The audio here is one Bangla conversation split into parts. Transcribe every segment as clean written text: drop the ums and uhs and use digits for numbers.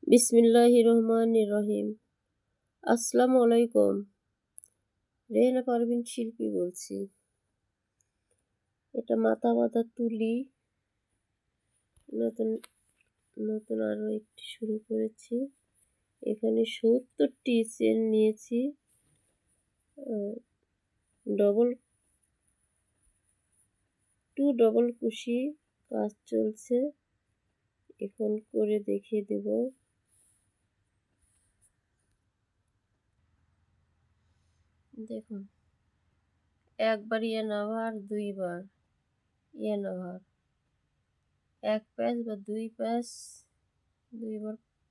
বিসমিল্লাহির রহমানির রহিম। আসসালামু আলাইকুম। রেহেনা পারভিন শিল্পী বলছি। এটা মাথা বাঁধা তুলি নতুন নতুন আরও একটি শুরু করেছি। এখানে 70টি চেন নিয়েছি। ডবল কুশি কাজ চলছে, এখন করে দেখিয়ে দেব। দেখুন, একবার ইয়ে নাভার, দুইবার ইয়ে নাভার, এক প্যাচ বা দুইবার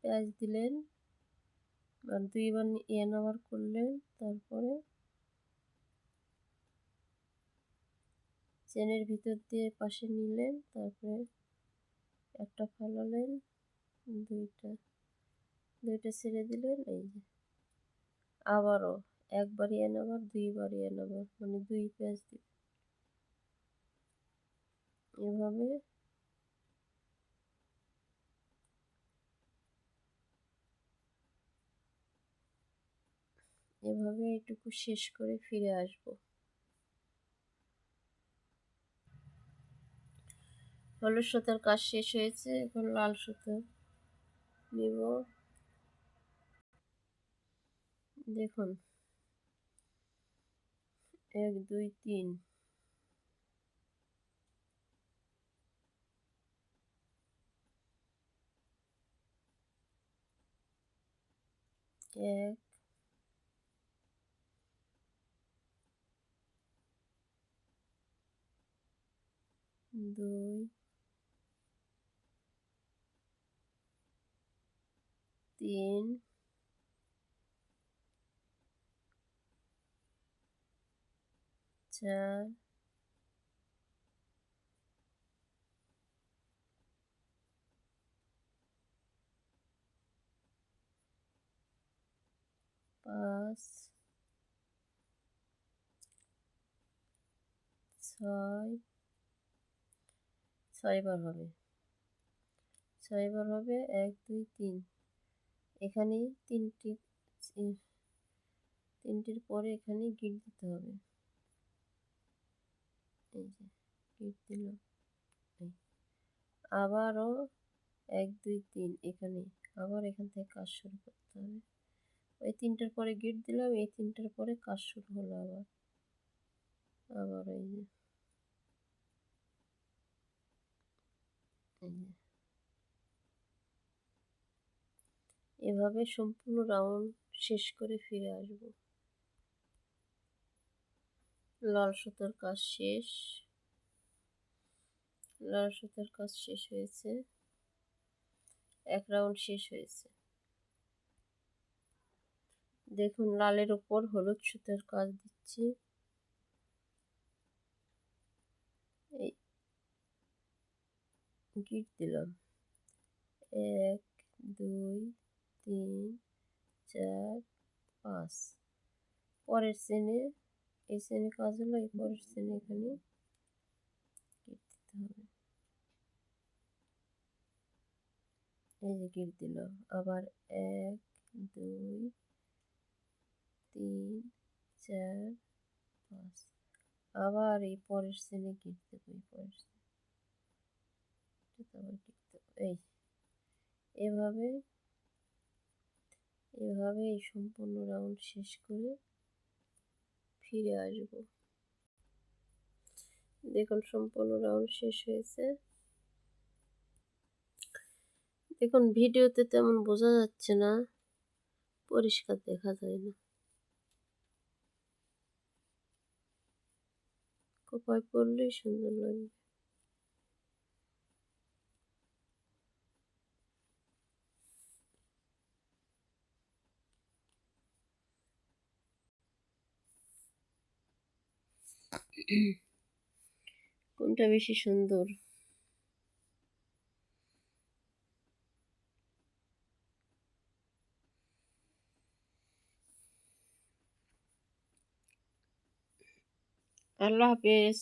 প্যাচ দিলেন আর দুইবার ইয়ে নাভার করলেন, তারপরে চেনের ভিতর দিয়ে পাশে নিলেন, তারপরে একটা ফালালেন, দুইটা ছেড়ে দিলেন। এই যে আবারও একবার ইয়ে নাভার, দুইবার ইয়ে নাভার, মানে দুই প্যাচ দিবেন। এভাবে এটুকু শেষ করে ফিরে আসব। হলুদ সুতার কাজ শেষ হয়েছে, এখন লাল সুতো নিব। দেখুন, 1 2 3, 1 2 3 4 5 6 6বার হবে, 6বার হবে। 1 2 3, এখানে তিনটির পরে এখানে গিট দিতে হবে। এই যে গিট দিলাম। আবারও 1 2 3, এখানে আবার এখান থেকে কাজ শুরু করতে হবে। ওই তিনটার পরে গিট দিলাম, এই তিনটার পরে কাজ শুরু হলো। আবার এই যে এভাবে সম্পূর্ণ রাউন্ড শেষ করে ফিরে আসব। লাল সুতার কাজ শেষ, লাল সুতার কাজ শেষ হয়েছে, এক রাউন্ড শেষ হয়েছে। দেখুন, লালের উপর হলুদ সুতার কাজ দিচ্ছি। এই গিট দিলাম, 1 2 3 4 5। পরের চেনে, এই চেনে কাজ হলো, এই পরের চেনে এখানে গিট দিতে হবে। এই যে গিট দিলাম, আবার 1 2 3 4 5। আবার এই পরের চেনে গিট দেবো, এই পরের আবার গিট দেবো। এভাবে এই সম্পূর্ণ রাউন্ড শেষ করে ফিরে আসব। দেখুন, সম্পূর্ণ রাউন্ড শেষ হয়েছে। দেখুন, ভিডিওতে তেমন বোঝা যাচ্ছে না, পরিষ্কার দেখা যায় না। কোপায় পড়লেই সুন্দর লাগবে। কোনটা বেশি সুন্দর? আল্লাহ হাফেজ।